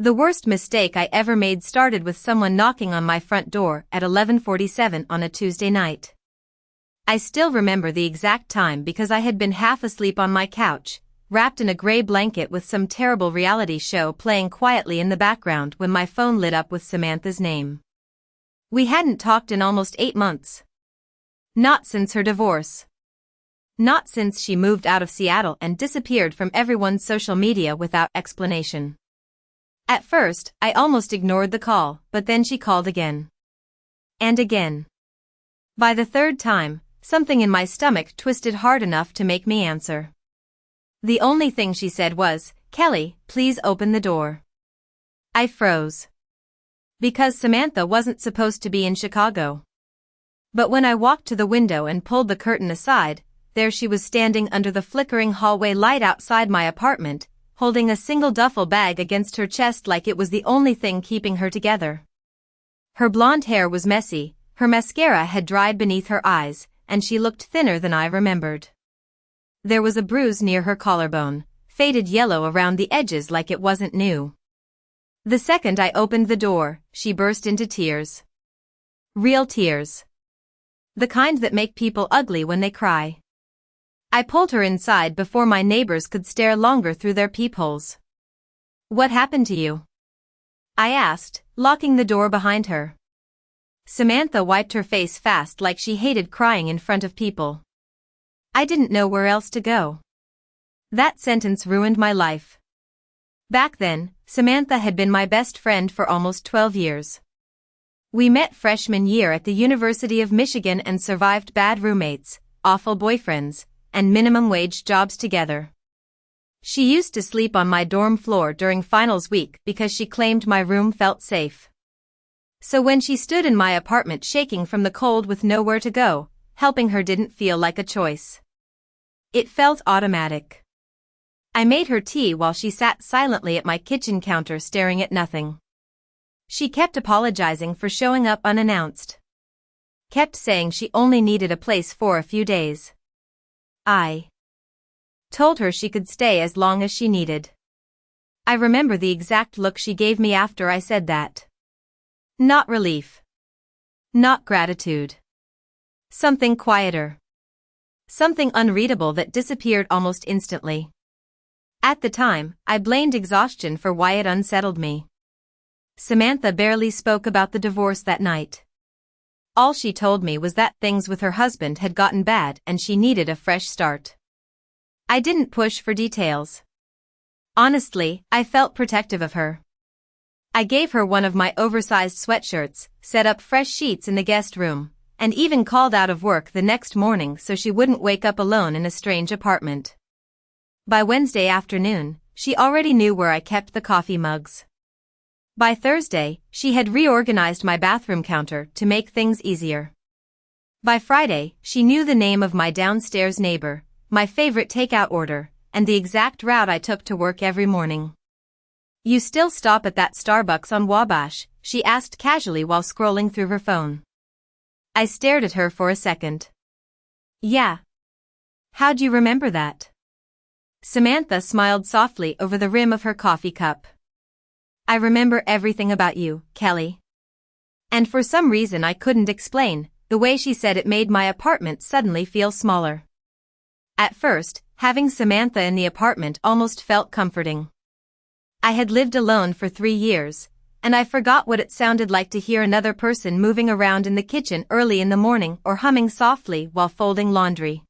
The worst mistake I ever made started with someone knocking on my front door at 11:47 on a Tuesday night. I still remember the exact time because I had been half asleep on my couch, wrapped in a gray blanket with some terrible reality show playing quietly in the background when my phone lit up with Samantha's name. We hadn't talked in almost 8 months. Not since her divorce. Not since she moved out of Seattle and disappeared from everyone's social media without explanation. At first, I almost ignored the call, but then she called again. And again. By the third time, something in my stomach twisted hard enough to make me answer. The only thing she said was, "Kelly, please open the door." I froze. Because Samantha wasn't supposed to be in Chicago. But when I walked to the window and pulled the curtain aside, there she was standing under the flickering hallway light outside my apartment, holding a single duffel bag against her chest like it was the only thing keeping her together. Her blonde hair was messy, her mascara had dried beneath her eyes, and she looked thinner than I remembered. There was a bruise near her collarbone, faded yellow around the edges like it wasn't new. The second I opened the door, she burst into tears. Real tears. The kind that make people ugly when they cry. I pulled her inside before my neighbors could stare longer through their peepholes. "What happened to you?" I asked, locking the door behind her. Samantha wiped her face fast like she hated crying in front of people. I didn't know where else to go. That sentence ruined my life. Back then, Samantha had been my best friend for almost 12 years. We met freshman year at the University of Michigan and survived bad roommates, awful boyfriends, and minimum wage jobs together. She used to sleep on my dorm floor during finals week because she claimed my room felt safe. So when she stood in my apartment shaking from the cold with nowhere to go, helping her didn't feel like a choice. It felt automatic. I made her tea while she sat silently at my kitchen counter staring at nothing. She kept apologizing for showing up unannounced. Kept saying she only needed a place for a few days. I told her she could stay as long as she needed. I remember the exact look she gave me after I said that. Not relief. Not gratitude. Something quieter. Something unreadable that disappeared almost instantly. At the time, I blamed exhaustion for why it unsettled me. Samantha barely spoke about the divorce that night. All she told me was that things with her husband had gotten bad and she needed a fresh start. I didn't push for details. Honestly, I felt protective of her. I gave her one of my oversized sweatshirts, set up fresh sheets in the guest room, and even called out of work the next morning so she wouldn't wake up alone in a strange apartment. By Wednesday afternoon, she already knew where I kept the coffee mugs. By Thursday, she had reorganized my bathroom counter to make things easier. By Friday, she knew the name of my downstairs neighbor, my favorite takeout order, and the exact route I took to work every morning. "You still stop at that Starbucks on Wabash?" she asked casually while scrolling through her phone. I stared at her for a second. "Yeah. How'd you remember that?" Samantha smiled softly over the rim of her coffee cup. "I remember everything about you, Kelly." And for some reason I couldn't explain, the way she said it made my apartment suddenly feel smaller. At first, having Samantha in the apartment almost felt comforting. I had lived alone for 3 years, and I forgot what it sounded like to hear another person moving around in the kitchen early in the morning or humming softly while folding laundry.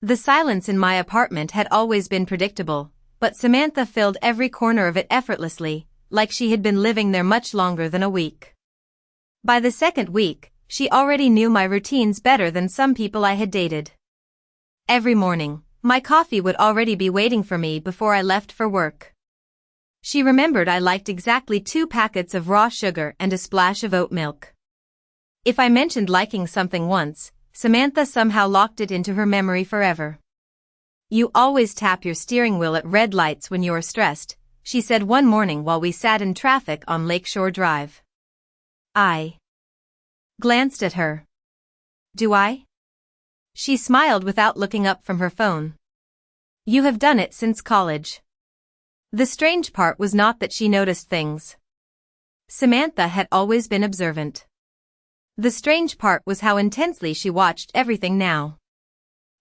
The silence in my apartment had always been predictable, but Samantha filled every corner of it effortlessly, like she had been living there much longer than a week. By the second week, she already knew my routines better than some people I had dated. Every morning, my coffee would already be waiting for me before I left for work. She remembered I liked exactly 2 packets of raw sugar and a splash of oat milk. If I mentioned liking something once, Samantha somehow locked it into her memory forever. "You always tap your steering wheel at red lights when you're stressed," she said one morning while we sat in traffic on Lakeshore Drive. I glanced at her. "Do I?" She smiled without looking up from her phone. "You have done it since college." The strange part was not that she noticed things. Samantha had always been observant. The strange part was how intensely she watched everything now.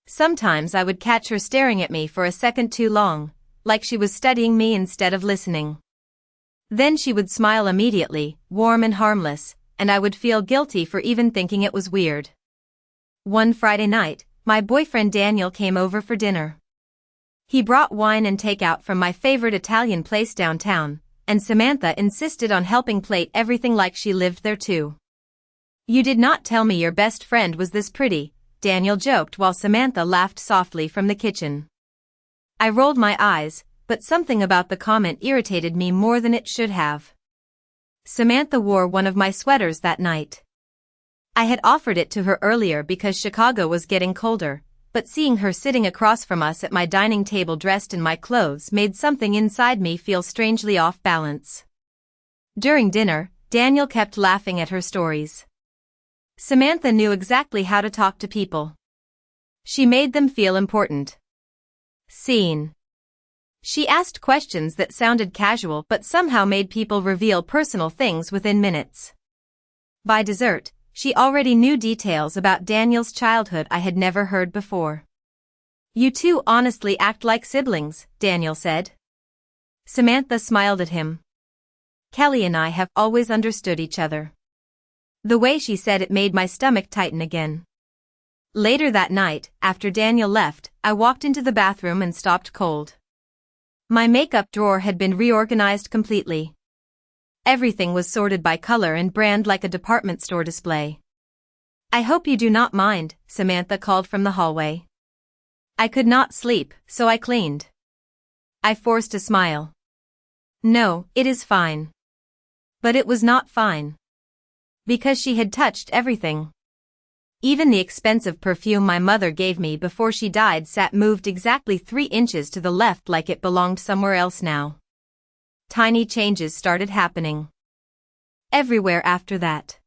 Sometimes I would catch her staring at me for a second too long, like she was studying me instead of listening. Then she would smile immediately, warm and harmless, and I would feel guilty for even thinking it was weird. One Friday night, my boyfriend Daniel came over for dinner. He brought wine and takeout from my favorite Italian place downtown, and Samantha insisted on helping plate everything like she lived there too. "You did not tell me your best friend was this pretty," Daniel joked while Samantha laughed softly from the kitchen. I rolled my eyes, but something about the comment irritated me more than it should have. Samantha wore one of my sweaters that night. I had offered it to her earlier because Chicago was getting colder, but seeing her sitting across from us at my dining table dressed in my clothes made something inside me feel strangely off balance. During dinner, Daniel kept laughing at her stories. Samantha knew exactly how to talk to people. She made them feel important. Seen. She asked questions that sounded casual but somehow made people reveal personal things within minutes. By dessert, she already knew details about Daniel's childhood I had never heard before. "You two honestly act like siblings," Daniel said. Samantha smiled at him. "Kelly and I have always understood each other." The way she said it made my stomach tighten again. Later that night, after Daniel left, I walked into the bathroom and stopped cold. My makeup drawer had been reorganized completely. Everything was sorted by color and brand like a department store display. "I hope you do not mind," Samantha called from the hallway. I could not sleep, so I cleaned. I forced a smile. "No, it is fine." But it was not fine. Because she had touched everything. Even the expensive perfume my mother gave me before she died sat moved exactly 3 inches to the left like it belonged somewhere else now. Tiny changes started happening. Everywhere after that.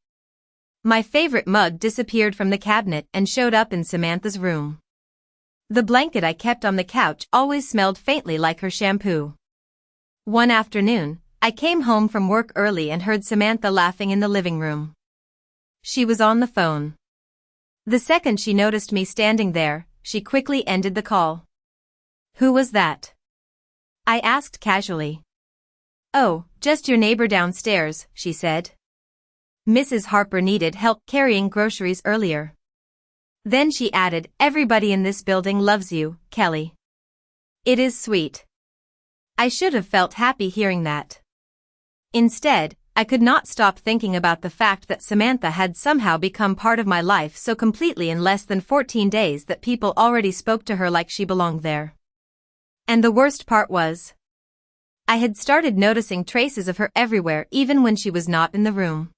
My favorite mug disappeared from the cabinet and showed up in Samantha's room. The blanket I kept on the couch always smelled faintly like her shampoo. One afternoon, I came home from work early and heard Samantha laughing in the living room. She was on the phone. The second she noticed me standing there, she quickly ended the call. "Who was that?" I asked casually. "Oh, just your neighbor downstairs," she said. "Mrs. Harper needed help carrying groceries earlier." Then she added, "Everybody in this building loves you, Kelly." It is sweet. I should have felt happy hearing that. Instead, I could not stop thinking about the fact that Samantha had somehow become part of my life so completely in less than 14 days that people already spoke to her like she belonged there. And the worst part was, I had started noticing traces of her everywhere even when she was not in the room.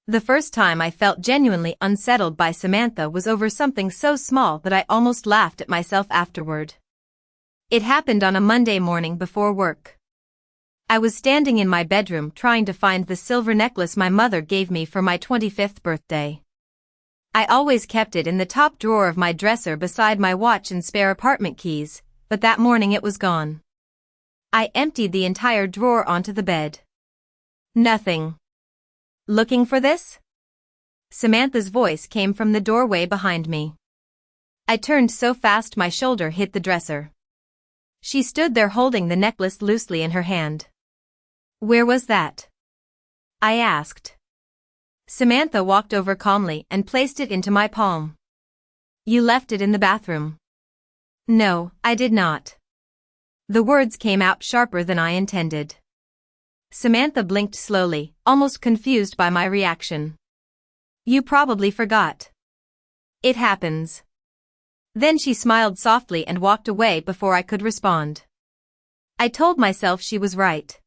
The first time I felt genuinely unsettled by Samantha was over something so small that I almost laughed at myself afterward. It happened on a Monday morning before work. I was standing in my bedroom trying to find the silver necklace my mother gave me for my 25th birthday. I always kept it in the top drawer of my dresser beside my watch and spare apartment keys, but that morning it was gone. I emptied the entire drawer onto the bed. Nothing. "Looking for this?" Samantha's voice came from the doorway behind me. I turned so fast my shoulder hit the dresser. She stood there holding the necklace loosely in her hand. "Where was that?" I asked. Samantha walked over calmly and placed it into my palm. "You left it in the bathroom." "No, I did not." The words came out sharper than I intended. Samantha blinked slowly, almost confused by my reaction. "You probably forgot." "It happens." Then she smiled softly and walked away before I could respond. I told myself she was right.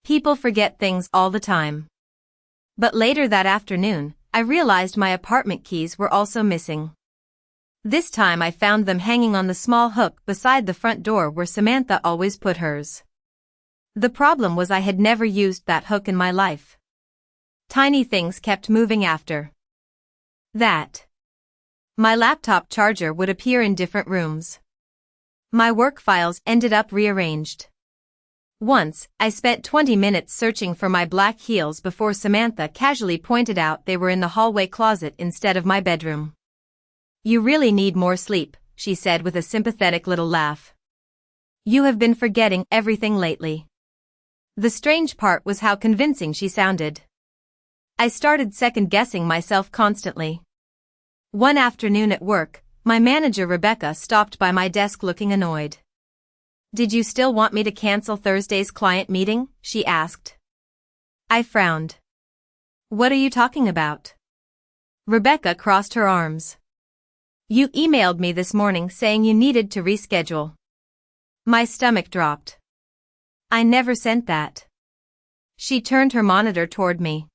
People forget things all the time. But later that afternoon, I realized my apartment keys were also missing. This time I found them hanging on the small hook beside the front door where Samantha always put hers. The problem was I had never used that hook in my life. Tiny things kept moving after that. My laptop charger would appear in different rooms. My work files ended up rearranged. Once, I spent 20 minutes searching for my black heels before Samantha casually pointed out they were in the hallway closet instead of my bedroom. "You really need more sleep," she said with a sympathetic little laugh. "You have been forgetting everything lately." The strange part was how convincing she sounded. I started second-guessing myself constantly. One afternoon at work, my manager Rebecca stopped by my desk looking annoyed. "Did you still want me to cancel Thursday's client meeting?" she asked. I frowned. "What are you talking about?" Rebecca crossed her arms. "You emailed me this morning saying you needed to reschedule." My stomach dropped. "I never sent that." She turned her monitor toward me.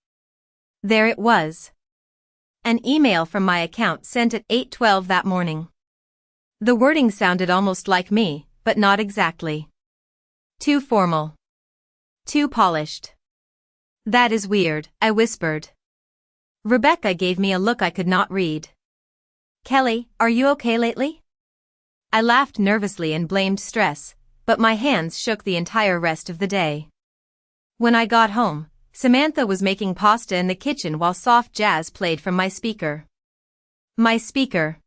There it was. An email from my account sent at 8:12 that morning. The wording sounded almost like me, but not exactly. Too formal. Too polished. "That is weird," I whispered. Rebecca gave me a look I could not read. "Kelly, are you okay lately?" I laughed nervously and blamed stress, but my hands shook the entire rest of the day. When I got home, Samantha was making pasta in the kitchen while soft jazz played from my speaker. My speaker.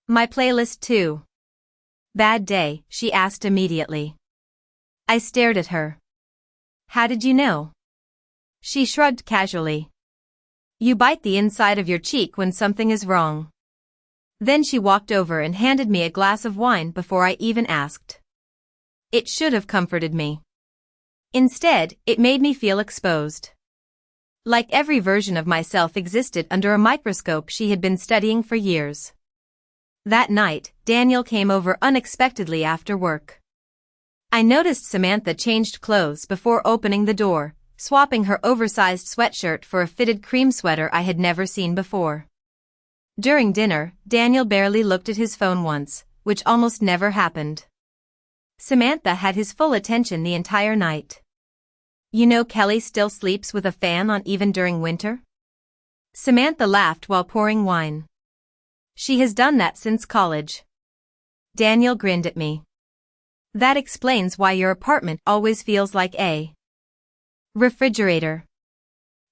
My playlist too. "Bad day?" she asked immediately. I stared at her. "How did you know?" She shrugged casually. "You bite the inside of your cheek when something is wrong." Then she walked over and handed me a glass of wine before I even asked. It should have comforted me. Instead, it made me feel exposed. Like every version of myself existed under a microscope she had been studying for years. That night, Daniel came over unexpectedly after work. I noticed Samantha changed clothes before opening the door, swapping her oversized sweatshirt for a fitted cream sweater I had never seen before. During dinner, Daniel barely looked at his phone once, which almost never happened. Samantha had his full attention the entire night. "You know Kelly still sleeps with a fan on even during winter?" Samantha laughed while pouring wine. "She has done that since college." Daniel grinned at me. "That explains why your apartment always feels like a refrigerator."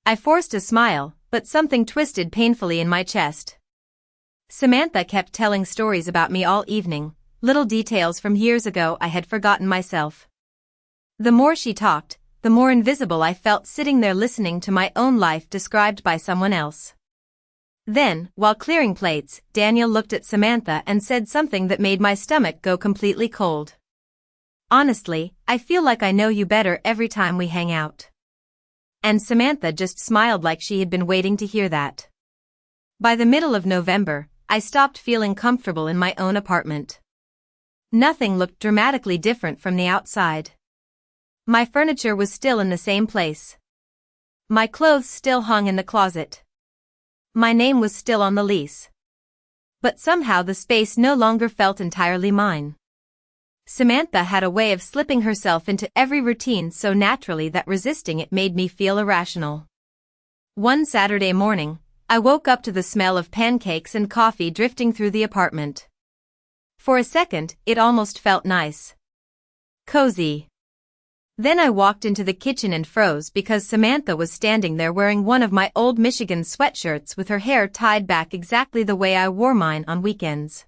I forced a smile, but something twisted painfully in my chest. Samantha kept telling stories about me all evening, little details from years ago I had forgotten myself. The more she talked, the more invisible I felt sitting there listening to my own life described by someone else. Then, while clearing plates, Daniel looked at Samantha and said something that made my stomach go completely cold. "Honestly, I feel like I know you better every time we hang out." And Samantha just smiled like she had been waiting to hear that. By the middle of November, I stopped feeling comfortable in my own apartment. Nothing looked dramatically different from the outside. My furniture was still in the same place. My clothes still hung in the closet. My name was still on the lease. But somehow the space no longer felt entirely mine. Samantha had a way of slipping herself into every routine so naturally that resisting it made me feel irrational. One Saturday morning, I woke up to the smell of pancakes and coffee drifting through the apartment. For a second, it almost felt nice. Cozy. Then I walked into the kitchen and froze because Samantha was standing there wearing one of my old Michigan sweatshirts with her hair tied back exactly the way I wore mine on weekends.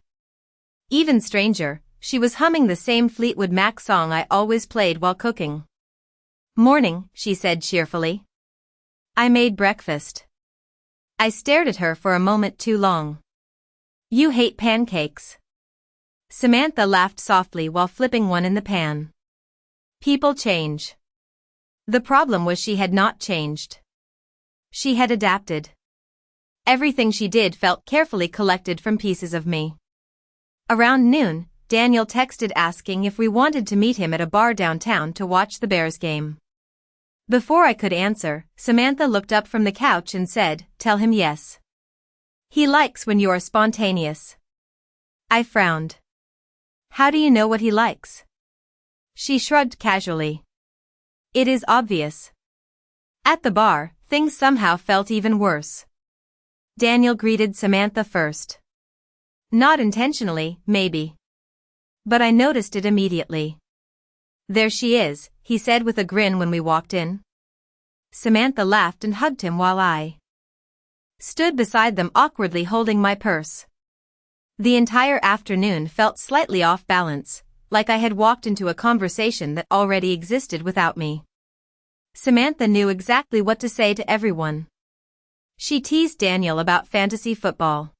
Even stranger, she was humming the same Fleetwood Mac song I always played while cooking. "Morning," she said cheerfully. "I made breakfast." I stared at her for a moment too long. "You hate pancakes." Samantha laughed softly while flipping one in the pan. People change. The problem was she had not changed. She had adapted. Everything she did felt carefully collected from pieces of me. Around noon, Daniel texted asking if we wanted to meet him at a bar downtown to watch the Bears game. Before I could answer, Samantha looked up from the couch and said, "Tell him yes. He likes when you are spontaneous." I frowned. "How do you know what he likes?" She shrugged casually. "It is obvious." At the bar, things somehow felt even worse. Daniel greeted Samantha first. Not intentionally, maybe. But I noticed it immediately. There she is, he said with a grin when we walked in. Samantha laughed and hugged him while I stood beside them awkwardly holding my purse. The entire afternoon felt slightly off balance, like I had walked into a conversation that already existed without me. Samantha knew exactly what to say to everyone. She teased Daniel about fantasy football.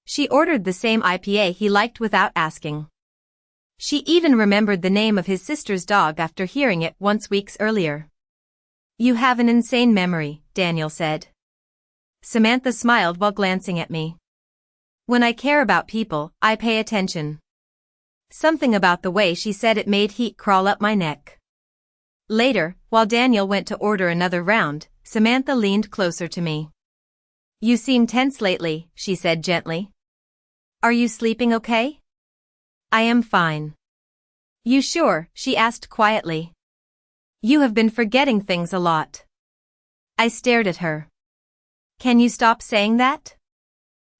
She ordered the same IPA he liked without asking. She even remembered the name of his sister's dog after hearing it once weeks earlier. "You have an insane memory," Daniel said. Samantha smiled while glancing at me. "When I care about people, I pay attention." Something about the way she said it made heat crawl up my neck. Later, while Daniel went to order another round, Samantha leaned closer to me. "You seem tense lately," she said gently. "Are you sleeping okay?" "I am fine." "You sure?" she asked quietly. "You have been forgetting things a lot." I stared at her. "Can you stop saying that?"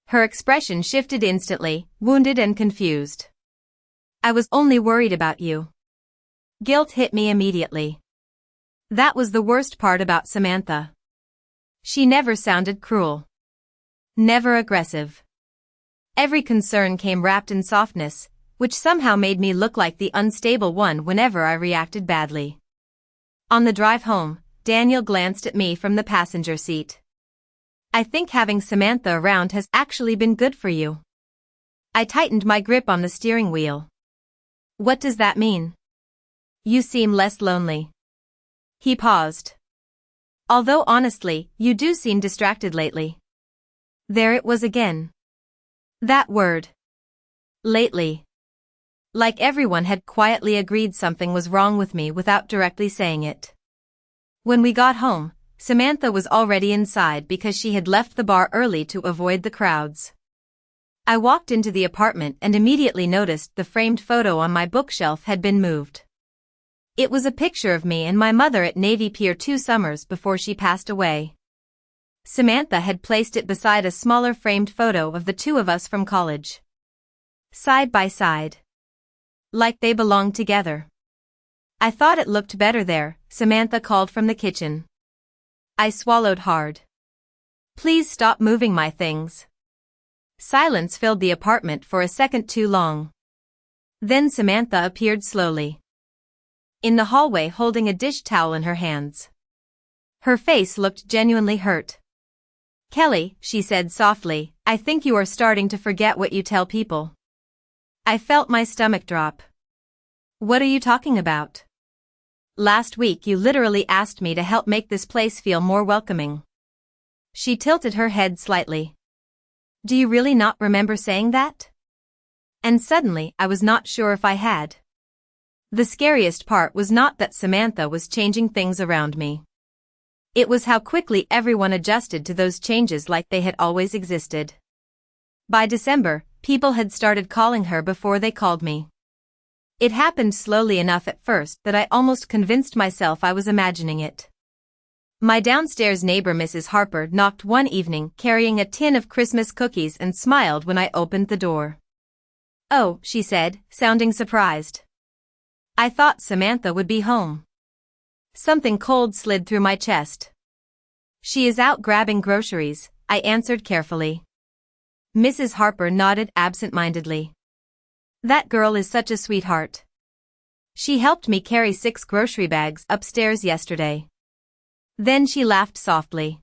Her expression shifted instantly, wounded and confused. "I was only worried about you." Guilt hit me immediately. That was the worst part about Samantha. She never sounded cruel. Never aggressive. Every concern came wrapped in softness, which somehow made me look like the unstable one whenever I reacted badly. On the drive home, Daniel glanced at me from the passenger seat. "I think having Samantha around has actually been good for you." I tightened my grip on the steering wheel. "What does that mean?" "You seem less lonely." He paused. "Although honestly, you do seem distracted lately." There it was again. That word. Lately. Like everyone had quietly agreed something was wrong with me without directly saying it. When we got home, Samantha was already inside because she had left the bar early to avoid the crowds. I walked into the apartment and immediately noticed the framed photo on my bookshelf had been moved. It was a picture of me and my mother at Navy Pier 2 summers before she passed away. Samantha had placed it beside a smaller framed photo of the two of us from college. Side by side. Like they belonged together. "I thought it looked better there," Samantha called from the kitchen. I swallowed hard. "Please stop moving my things." Silence filled the apartment for a second too long. Then Samantha appeared slowly in the hallway holding a dish towel in her hands. Her face looked genuinely hurt. "Kelly," she said softly, "I think you are starting to forget what you tell people." I felt my stomach drop. "What are you talking about?" "Last week you literally asked me to help make this place feel more welcoming." She tilted her head slightly. "Do you really not remember saying that?" And suddenly I was not sure if I had. The scariest part was not that Samantha was changing things around me. It was how quickly everyone adjusted to those changes like they had always existed. By December, people had started calling her before they called me. It happened slowly enough at first that I almost convinced myself I was imagining it. My downstairs neighbor Mrs. Harper knocked one evening carrying a tin of Christmas cookies and smiled when I opened the door. "Oh," she said, sounding surprised. "I thought Samantha would be home." Something cold slid through my chest. "She is out grabbing groceries," I answered carefully. Mrs. Harper nodded absent-mindedly. "That girl is such a sweetheart. She helped me carry 6 grocery bags upstairs yesterday." Then she laughed softly.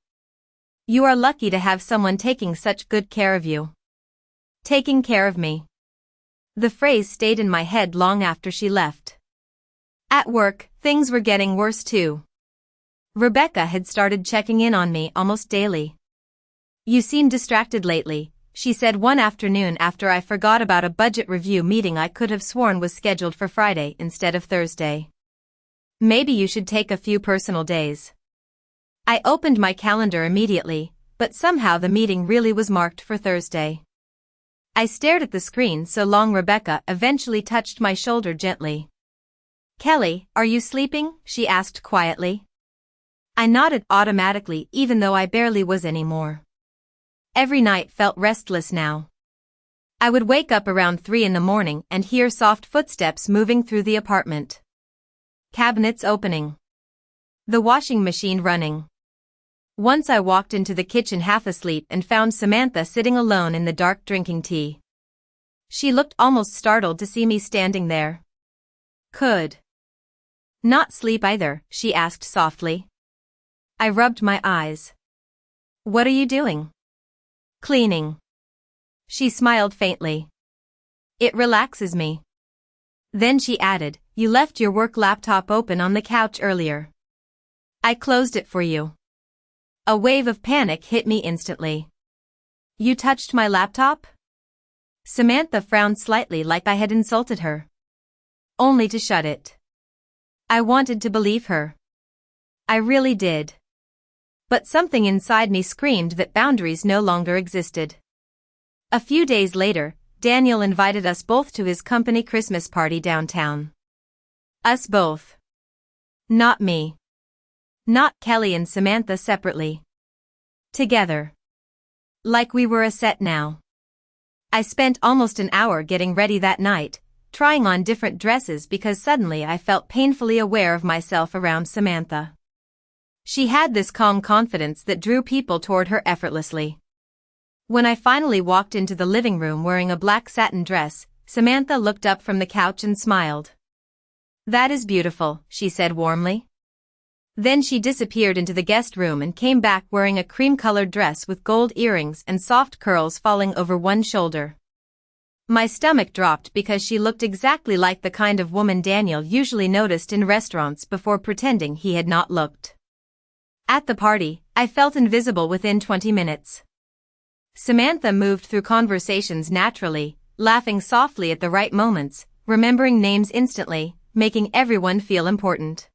"You are lucky to have someone taking such good care of you." Taking care of me. The phrase stayed in my head long after she left. At work, things were getting worse too. Rebecca had started checking in on me almost daily. "You seem distracted lately," she said one afternoon after I forgot about a budget review meeting I could have sworn was scheduled for Friday instead of Thursday. "Maybe you should take a few personal days." I opened my calendar immediately, but somehow the meeting really was marked for Thursday. I stared at the screen so long Rebecca eventually touched my shoulder gently. "Kelly, are you sleeping?" she asked quietly. I nodded automatically even though I barely was anymore. Every night felt restless now. I would wake up around 3 in the morning and hear soft footsteps moving through the apartment. Cabinets opening. The washing machine running. Once I walked into the kitchen half asleep and found Samantha sitting alone in the dark drinking tea. She looked almost startled to see me standing there. Could not sleep either, she asked softly. I rubbed my eyes. What are you doing? Cleaning. She smiled faintly. It relaxes me. Then she added, you left your work laptop open on the couch earlier. I closed it for you. A wave of panic hit me instantly. You touched my laptop? Samantha frowned slightly like I had insulted her. Only to shut it. I wanted to believe her. I really did. But something inside me screamed that boundaries no longer existed. A few days later, Daniel invited us both to his company Christmas party downtown. Us both. Not me. Not Kelly and Samantha separately. Together. Like we were a set now. I spent almost an hour getting ready that night, trying on different dresses because suddenly I felt painfully aware of myself around Samantha. She had this calm confidence that drew people toward her effortlessly. When I finally walked into the living room wearing a black satin dress, Samantha looked up from the couch and smiled. That is beautiful, she said warmly. Then she disappeared into the guest room and came back wearing a cream-colored dress with gold earrings and soft curls falling over one shoulder. My stomach dropped because she looked exactly like the kind of woman Daniel usually noticed in restaurants before pretending he had not looked. At the party, I felt invisible within 20 minutes. Samantha moved through conversations naturally, laughing softly at the right moments, remembering names instantly, making everyone feel important.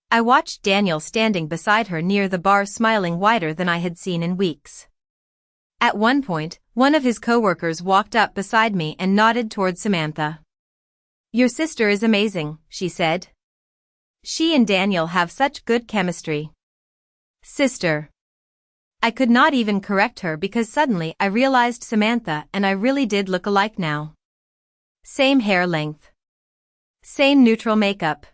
I watched Daniel standing beside her near the bar smiling wider than I had seen in weeks. At one point, one of his coworkers walked up beside me and nodded toward Samantha. Your sister is amazing, she said. She and Daniel have such good chemistry. Sister. I could not even correct her because suddenly I realized Samantha and I really did look alike now. Same hair length. Same neutral makeup.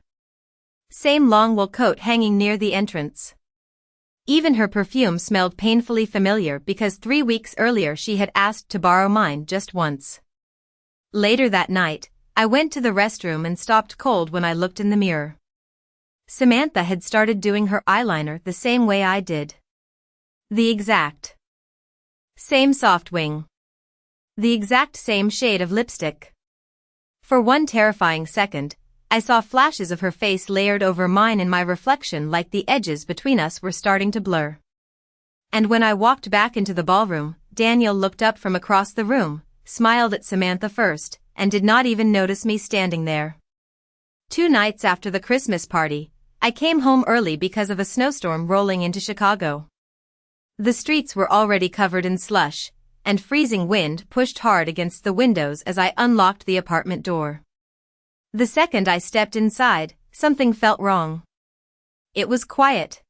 Same long wool coat hanging near the entrance. Even her perfume smelled painfully familiar because 3 weeks earlier she had asked to borrow mine just once. Later that night, I went to the restroom and stopped cold when I looked in the mirror. Samantha had started doing her eyeliner the same way I did. The exact same soft wing. The exact same shade of lipstick. For one terrifying second, I saw flashes of her face layered over mine in my reflection like the edges between us were starting to blur. And when I walked back into the ballroom, Daniel looked up from across the room, smiled at Samantha first, and did not even notice me standing there. 2 nights after the Christmas party, I came home early because of a snowstorm rolling into Chicago. The streets were already covered in slush, and freezing wind pushed hard against the windows as I unlocked the apartment door. The second I stepped inside, something felt wrong. It was quiet.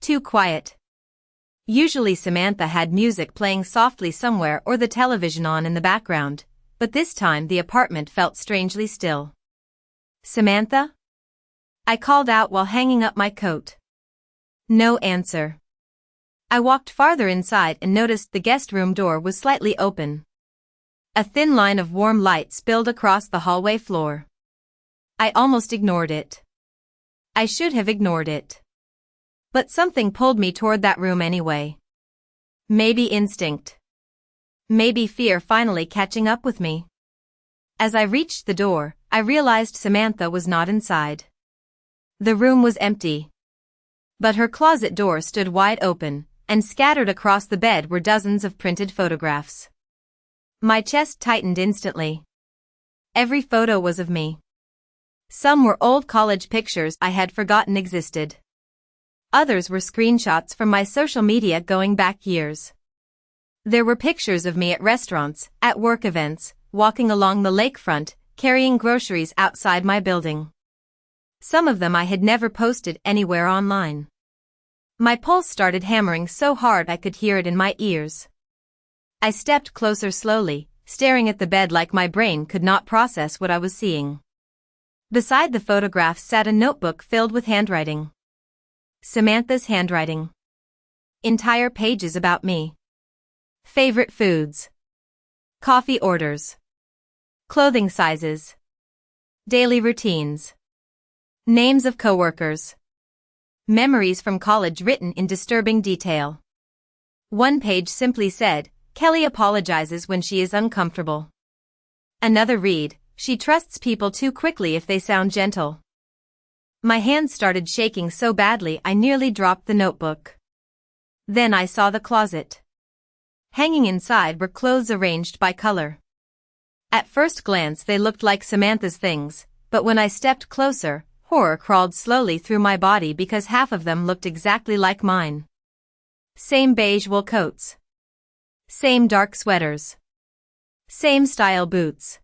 Too quiet. Usually Samantha had music playing softly somewhere or the television on in the background, but this time the apartment felt strangely still. Samantha? I called out while hanging up my coat. No answer. I walked farther inside and noticed the guest room door was slightly open. A thin line of warm light spilled across the hallway floor. I almost ignored it. I should have ignored it. But something pulled me toward that room anyway. Maybe instinct. Maybe fear finally catching up with me. As I reached the door, I realized Samantha was not inside. The room was empty. But her closet door stood wide open, and scattered across the bed were dozens of printed photographs. My chest tightened instantly. Every photo was of me. Some were old college pictures I had forgotten existed. Others were screenshots from my social media going back years. There were pictures of me at restaurants, at work events, walking along the lakefront, carrying groceries outside my building. Some of them I had never posted anywhere online. My pulse started hammering so hard I could hear it in my ears. I stepped closer slowly, staring at the bed like my brain could not process what I was seeing. Beside the photographs sat a notebook filled with handwriting. Samantha's handwriting. Entire pages about me. Favorite foods. Coffee orders. Clothing sizes. Daily routines. Names of coworkers. Memories from college written in disturbing detail. One page simply said, Kelly apologizes when she is uncomfortable. Another read, she trusts people too quickly if they sound gentle. My hands started shaking so badly I nearly dropped the notebook. Then I saw the closet. Hanging inside were clothes arranged by color. At first glance they looked like Samantha's things, but when I stepped closer, horror crawled slowly through my body because half of them looked exactly like mine. Same beige wool coats. Same dark sweaters. Same style boots.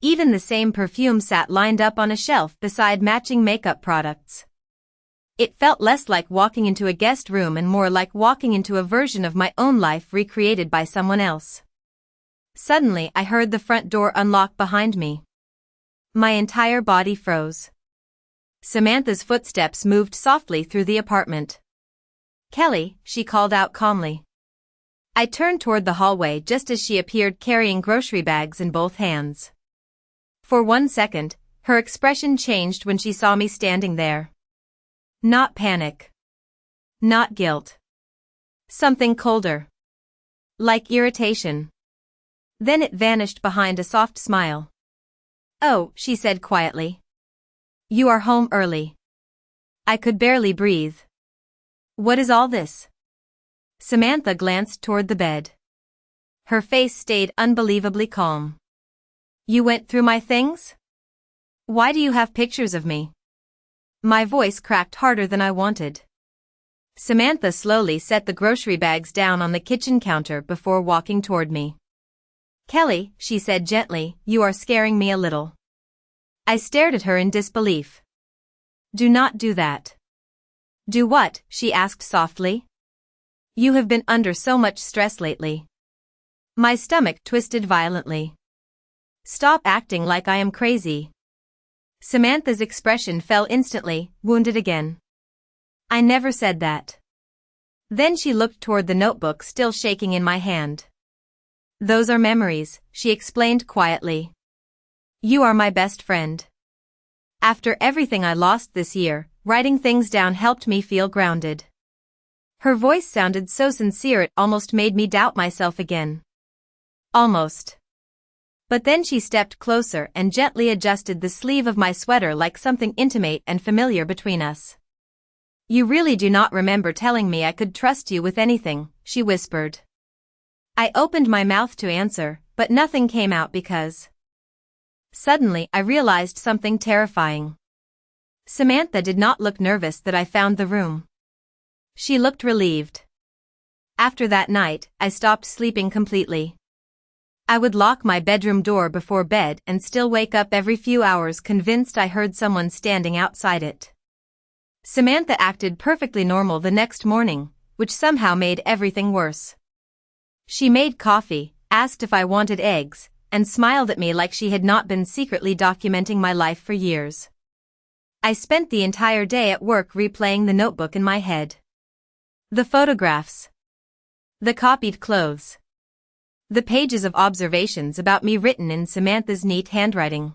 Even the same perfume sat lined up on a shelf beside matching makeup products. It felt less like walking into a guest room and more like walking into a version of my own life recreated by someone else. Suddenly I heard the front door unlock behind me. My entire body froze. Samantha's footsteps moved softly through the apartment. Kelly, she called out calmly. I turned toward the hallway just as she appeared carrying grocery bags in both hands. For 1 second, her expression changed when she saw me standing there. Not panic. Not guilt. Something colder. Like irritation. Then it vanished behind a soft smile. Oh, she said quietly. You are home early. I could barely breathe. What is all this? Samantha glanced toward the bed. Her face stayed unbelievably calm. You went through my things? Why do you have pictures of me? My voice cracked harder than I wanted. Samantha slowly set the grocery bags down on the kitchen counter before walking toward me. Kelly, she said gently, you are scaring me a little. I stared at her in disbelief. Do not do that. Do what? She asked softly. You have been under so much stress lately. My stomach twisted violently. Stop acting like I am crazy. Samantha's expression fell instantly, wounded again. I never said that. Then she looked toward the notebook still shaking in my hand. Those are memories, she explained quietly. You are my best friend. After everything I lost this year, writing things down helped me feel grounded. Her voice sounded so sincere it almost made me doubt myself again. Almost. But then she stepped closer and gently adjusted the sleeve of my sweater like something intimate and familiar between us. You really do not remember telling me I could trust you with anything, she whispered. I opened my mouth to answer, but nothing came out because... Suddenly I realized something terrifying. Samantha did not look nervous that I found the room. She looked relieved. After that night, I stopped sleeping completely. I would lock my bedroom door before bed and still wake up every few hours convinced I heard someone standing outside it. Samantha acted perfectly normal the next morning, which somehow made everything worse. She made coffee, asked if I wanted eggs, and smiled at me like she had not been secretly documenting my life for years. I spent the entire day at work replaying the notebook in my head. The photographs. The copied clothes. The pages of observations about me written in Samantha's neat handwriting.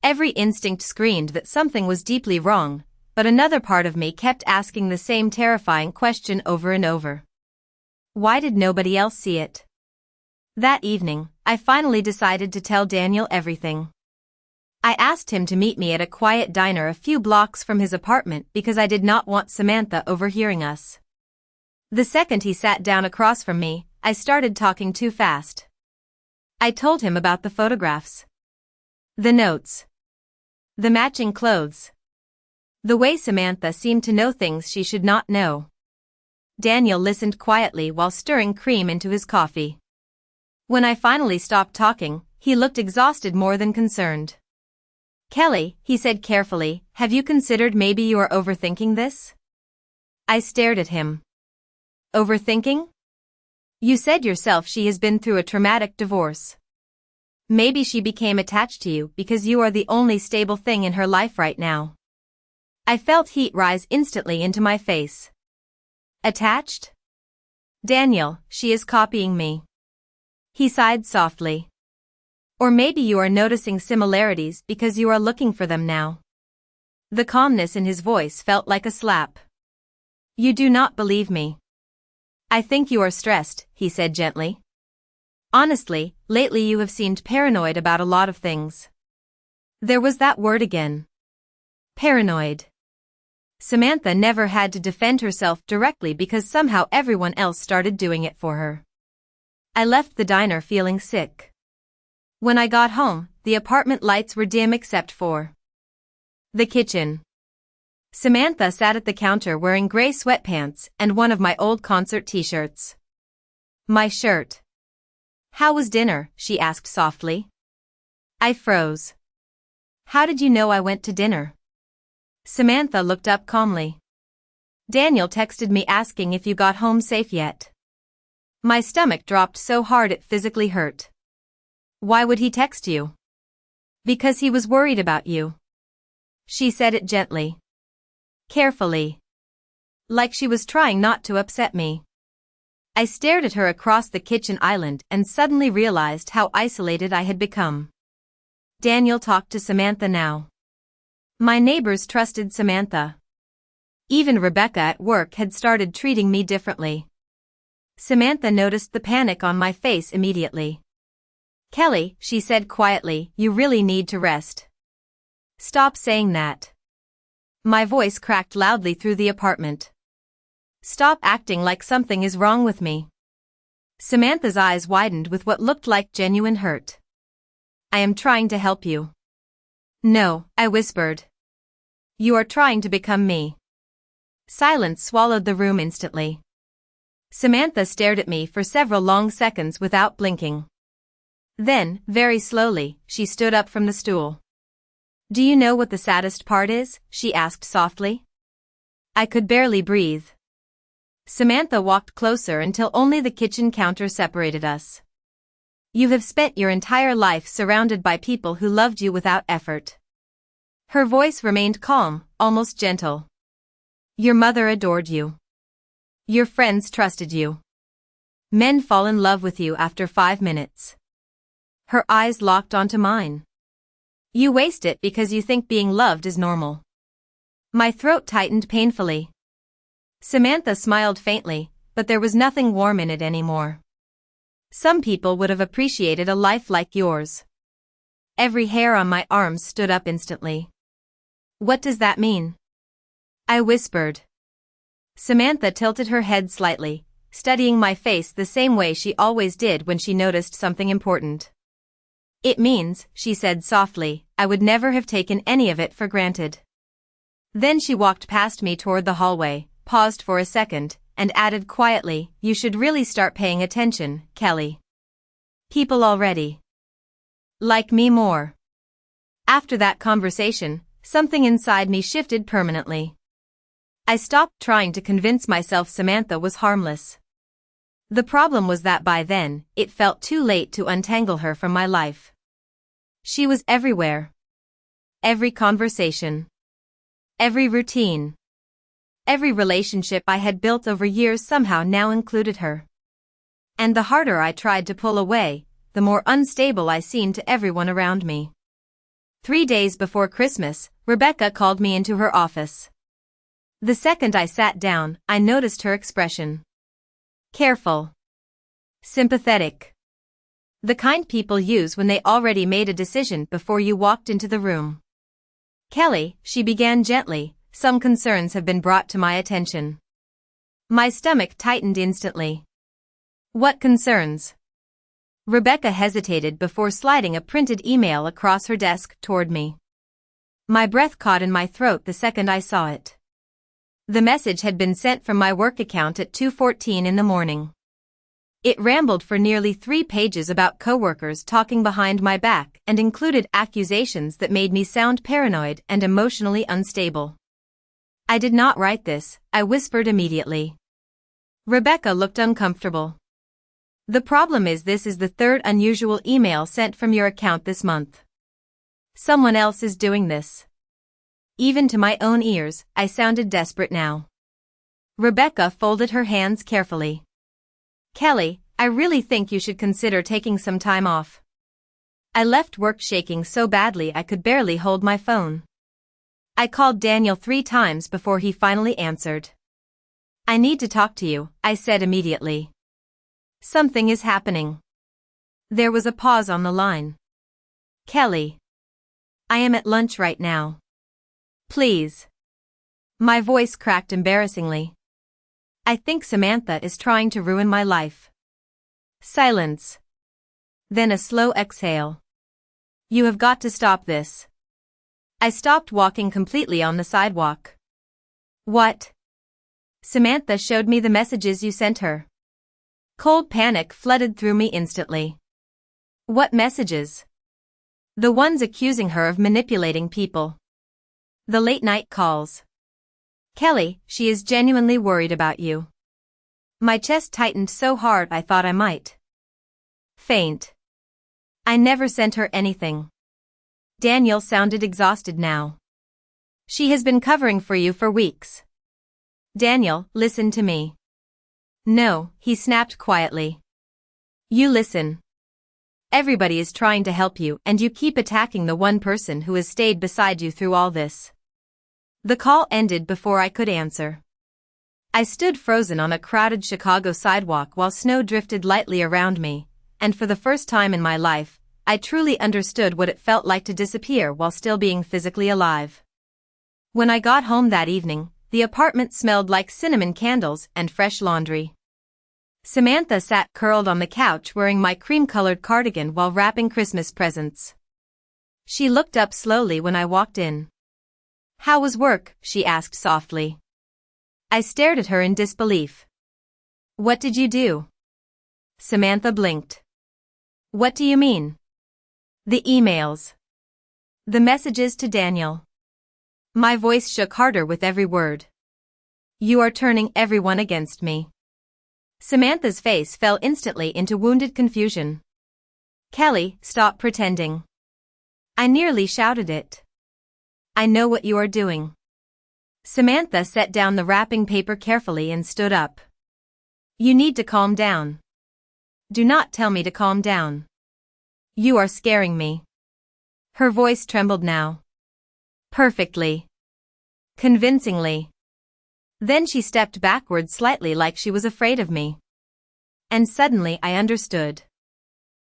Every instinct screamed that something was deeply wrong, but another part of me kept asking the same terrifying question over and over. Why did nobody else see it? That evening, I finally decided to tell Daniel everything. I asked him to meet me at a quiet diner a few blocks from his apartment because I did not want Samantha overhearing us. The second he sat down across from me, I started talking too fast. I told him about the photographs. The notes. The matching clothes. The way Samantha seemed to know things she should not know. Daniel listened quietly while stirring cream into his coffee. When I finally stopped talking, he looked exhausted more than concerned. Kelly, he said carefully, have you considered maybe you are overthinking this? I stared at him. Overthinking? You said yourself she has been through a traumatic divorce. Maybe she became attached to you because you are the only stable thing in her life right now. I felt heat rise instantly into my face. Attached? Daniel, she is copying me. He sighed softly. Or maybe you are noticing similarities because you are looking for them now. The calmness in his voice felt like a slap. You do not believe me. I think you are stressed, he said gently. Honestly, lately you have seemed paranoid about a lot of things. There was that word again. Paranoid. Samantha never had to defend herself directly because somehow everyone else started doing it for her. I left the diner feeling sick. When I got home, the apartment lights were dim except for the kitchen. Samantha sat at the counter wearing gray sweatpants and one of my old concert t-shirts. My shirt. How was dinner? She asked softly. I froze. How did you know I went to dinner? Samantha looked up calmly. Daniel texted me asking if you got home safe yet. My stomach dropped so hard it physically hurt. Why would he text you? Because he was worried about you. She said it gently. Carefully. Like she was trying not to upset me. I stared at her across the kitchen island and suddenly realized how isolated I had become. Daniel talked to Samantha now. My neighbors trusted Samantha. Even Rebecca at work had started treating me differently. Samantha noticed the panic on my face immediately. Kelly, she said quietly, you really need to rest. Stop saying that. My voice cracked loudly through the apartment. Stop acting like something is wrong with me. Samantha's eyes widened with what looked like genuine hurt. I am trying to help you. No, I whispered. You are trying to become me. Silence swallowed the room instantly. Samantha stared at me for several long seconds without blinking. Then, very slowly, she stood up from the stool. Do you know what the saddest part is? She asked softly. I could barely breathe. Samantha walked closer until only the kitchen counter separated us. You have spent your entire life surrounded by people who loved you without effort. Her voice remained calm, almost gentle. Your mother adored you. Your friends trusted you. Men fall in love with you after 5 minutes. Her eyes locked onto mine. You waste it because you think being loved is normal. My throat tightened painfully. Samantha smiled faintly, but there was nothing warm in it anymore. Some people would have appreciated a life like yours. Every hair on my arms stood up instantly. What does that mean? I whispered. Samantha tilted her head slightly, studying my face the same way she always did when she noticed something important. It means, she said softly, I would never have taken any of it for granted. Then she walked past me toward the hallway, paused for a second, and added quietly, you should really start paying attention, Kelly. People already like me more. After that conversation, something inside me shifted permanently. I stopped trying to convince myself Samantha was harmless. The problem was that by then, it felt too late to untangle her from my life. She was everywhere. Every conversation. Every routine. Every relationship I had built over years somehow now included her. And the harder I tried to pull away, the more unstable I seemed to everyone around me. 3 days before Christmas, Rebecca called me into her office. The second I sat down, I noticed her expression. Careful. Sympathetic. The kind people use when they already made a decision before you walked into the room. Kelly, she began gently, some concerns have been brought to my attention. My stomach tightened instantly. What concerns? Rebecca hesitated before sliding a printed email across her desk toward me. My breath caught in my throat the second I saw it. The message had been sent from my work account at 2:14 in the morning. It rambled for nearly 3 pages about coworkers talking behind my back and included accusations that made me sound paranoid and emotionally unstable. I did not write this, I whispered immediately. Rebecca looked uncomfortable. The problem is this is the third unusual email sent from your account this month. Someone else is doing this. Even to my own ears, I sounded desperate now. Rebecca folded her hands carefully. Kelly, I really think you should consider taking some time off. I left work shaking so badly I could barely hold my phone. I called Daniel 3 times before he finally answered. I need to talk to you, I said immediately. Something is happening. There was a pause on the line. Kelly. I am at lunch right now. Please. My voice cracked embarrassingly. I think Samantha is trying to ruin my life. Silence. Then a slow exhale. You have got to stop this. I stopped walking completely on the sidewalk. What? Samantha showed me the messages you sent her. Cold panic flooded through me instantly. What messages? The ones accusing her of manipulating people. The late-night calls. Kelly, she is genuinely worried about you. My chest tightened so hard I thought I might faint. I never sent her anything. Daniel sounded exhausted now. She has been covering for you for weeks. Daniel, listen to me. No, he snapped quietly. You listen. Everybody is trying to help you and you keep attacking the one person who has stayed beside you through all this. The call ended before I could answer. I stood frozen on a crowded Chicago sidewalk while snow drifted lightly around me, and for the first time in my life, I truly understood what it felt like to disappear while still being physically alive. When I got home that evening, the apartment smelled like cinnamon candles and fresh laundry. Samantha sat curled on the couch wearing my cream-colored cardigan while wrapping Christmas presents. She looked up slowly when I walked in. How was work? She asked softly. I stared at her in disbelief. What did you do? Samantha blinked. What do you mean? The emails. The messages to Daniel. My voice shook harder with every word. You are turning everyone against me. Samantha's face fell instantly into wounded confusion. Kelly, stop pretending. I nearly shouted it. I know what you are doing. Samantha set down the wrapping paper carefully and stood up. You need to calm down. Do not tell me to calm down. You are scaring me. Her voice trembled now. Perfectly. Convincingly. Then she stepped backward slightly like she was afraid of me. And suddenly I understood.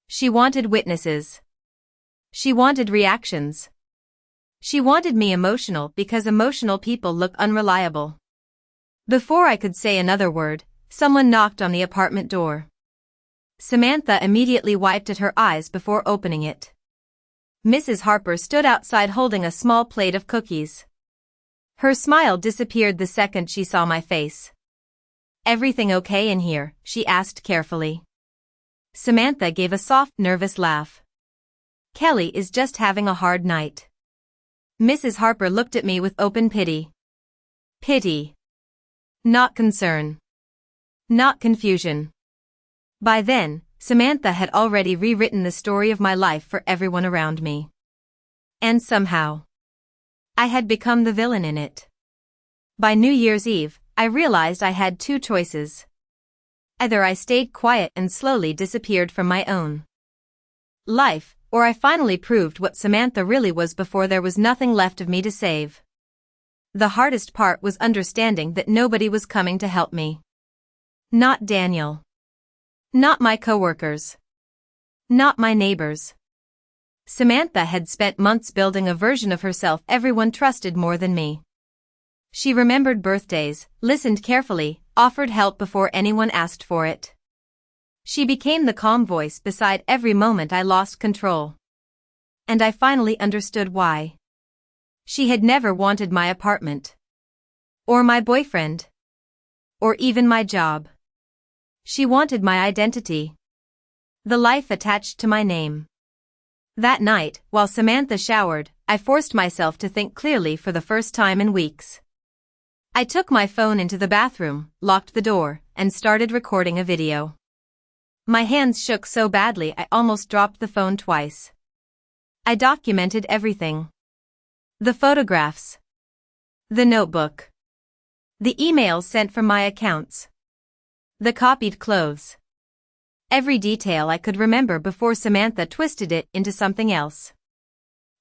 She wanted witnesses. She wanted reactions. She wanted me emotional because emotional people look unreliable. Before I could say another word, someone knocked on the apartment door. Samantha immediately wiped at her eyes before opening it. Mrs. Harper stood outside holding a small plate of cookies. Her smile disappeared the second she saw my face. Everything okay in here? She asked carefully. Samantha gave a soft, nervous laugh. Kelly is just having a hard night. Mrs. Harper looked at me with open pity. Pity. Not concern. Not confusion. By then, Samantha had already rewritten the story of my life for everyone around me. And somehow, I had become the villain in it. By New Year's Eve, I realized I had two choices. Either I stayed quiet and slowly disappeared from my own life, or I finally proved what Samantha really was before there was nothing left of me to save. The hardest part was understanding that nobody was coming to help me. Not Daniel. Not my coworkers. Not my neighbors. Samantha had spent months building a version of herself everyone trusted more than me. She remembered birthdays, listened carefully, offered help before anyone asked for it. She became the calm voice beside every moment I lost control. And I finally understood why. She had never wanted my apartment. Or my boyfriend. Or even my job. She wanted my identity. The life attached to my name. That night, while Samantha showered, I forced myself to think clearly for the first time in weeks. I took my phone into the bathroom, locked the door, and started recording a video. My hands shook so badly I almost dropped the phone twice. I documented everything. The photographs. The notebook. The emails sent from my accounts. The copied clothes. Every detail I could remember before Samantha twisted it into something else.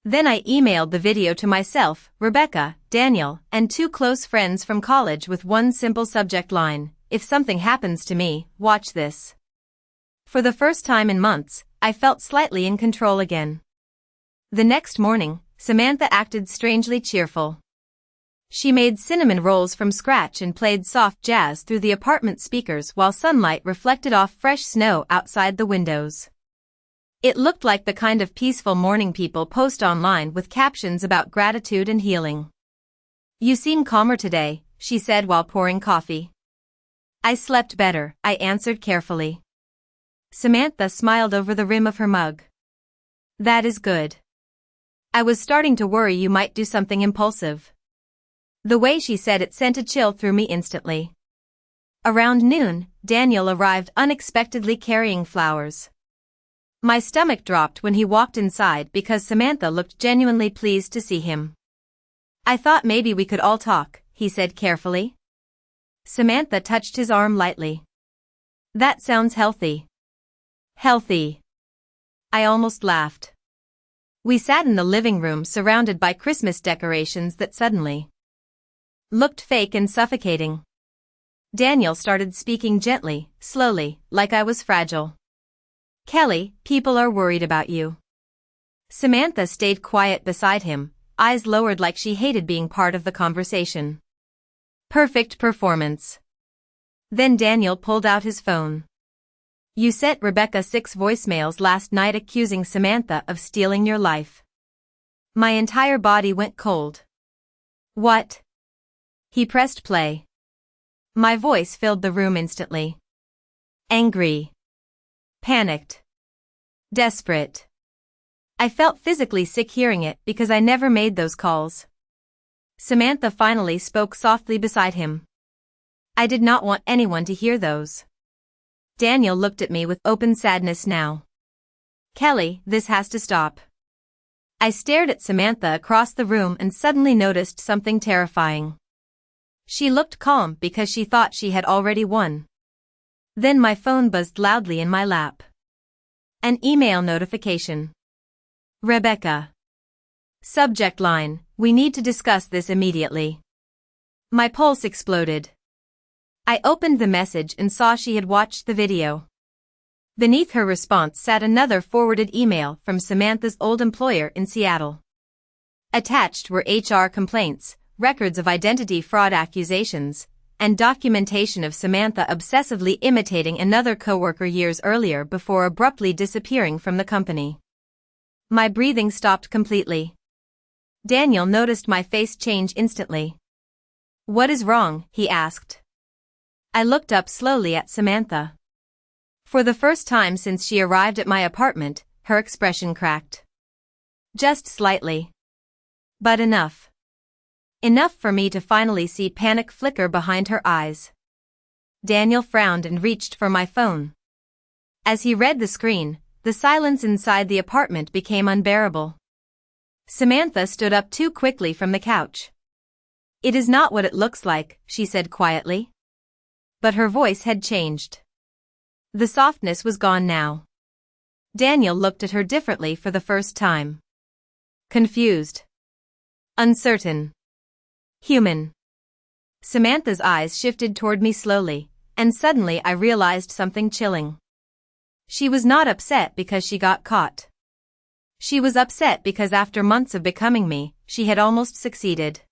Then I emailed the video to myself, Rebecca, Daniel, and 2 close friends from college with one simple subject line: if something happens to me, watch this. For the first time in months, I felt slightly in control again. The next morning, Samantha acted strangely cheerful. She made cinnamon rolls from scratch and played soft jazz through the apartment speakers while sunlight reflected off fresh snow outside the windows. It looked like the kind of peaceful morning people post online with captions about gratitude and healing. "You seem calmer today," she said while pouring coffee. "I slept better," I answered carefully. Samantha smiled over the rim of her mug. "That is good. I was starting to worry you might do something impulsive." The way she said it sent a chill through me instantly. Around noon, Daniel arrived unexpectedly carrying flowers. My stomach dropped when he walked inside because Samantha looked genuinely pleased to see him. "I thought maybe we could all talk," he said carefully. Samantha touched his arm lightly. "That sounds healthy." Healthy. I almost laughed. We sat in the living room surrounded by Christmas decorations that suddenly looked fake and suffocating. Daniel started speaking gently, slowly, like I was fragile. "Kelly, people are worried about you." Samantha stayed quiet beside him, eyes lowered like she hated being part of the conversation. Perfect performance. Then Daniel pulled out his phone. "You sent Rebecca 6 voicemails last night accusing Samantha of stealing your life." My entire body went cold. "What?" He pressed play. My voice filled the room instantly. Angry. Panicked. Desperate. I felt physically sick hearing it because I never made those calls. Samantha finally spoke softly beside him. "I did not want anyone to hear those." Daniel looked at me with open sadness now. "Kelly, this has to stop." I stared at Samantha across the room and suddenly noticed something terrifying. She looked calm because she thought she had already won. Then my phone buzzed loudly in my lap. An email notification. Rebecca. Subject line: "We need to discuss this immediately." My pulse exploded. I opened the message and saw she had watched the video. Beneath her response sat another forwarded email from Samantha's old employer in Seattle. Attached were HR complaints, records of identity fraud accusations, and documentation of Samantha obsessively imitating another coworker years earlier before abruptly disappearing from the company. My breathing stopped completely. Daniel noticed my face change instantly. "What is wrong?" he asked. I looked up slowly at Samantha. For the first time since she arrived at my apartment, her expression cracked. Just slightly. But enough. Enough for me to finally see panic flicker behind her eyes. Daniel frowned and reached for my phone. As he read the screen, the silence inside the apartment became unbearable. Samantha stood up too quickly from the couch. "It is not what it looks like," she said quietly. But her voice had changed. The softness was gone now. Daniel looked at her differently for the first time. Confused. Uncertain. Human. Samantha's eyes shifted toward me slowly, and suddenly I realized something chilling. She was not upset because she got caught. She was upset because after months of becoming me, she had almost succeeded.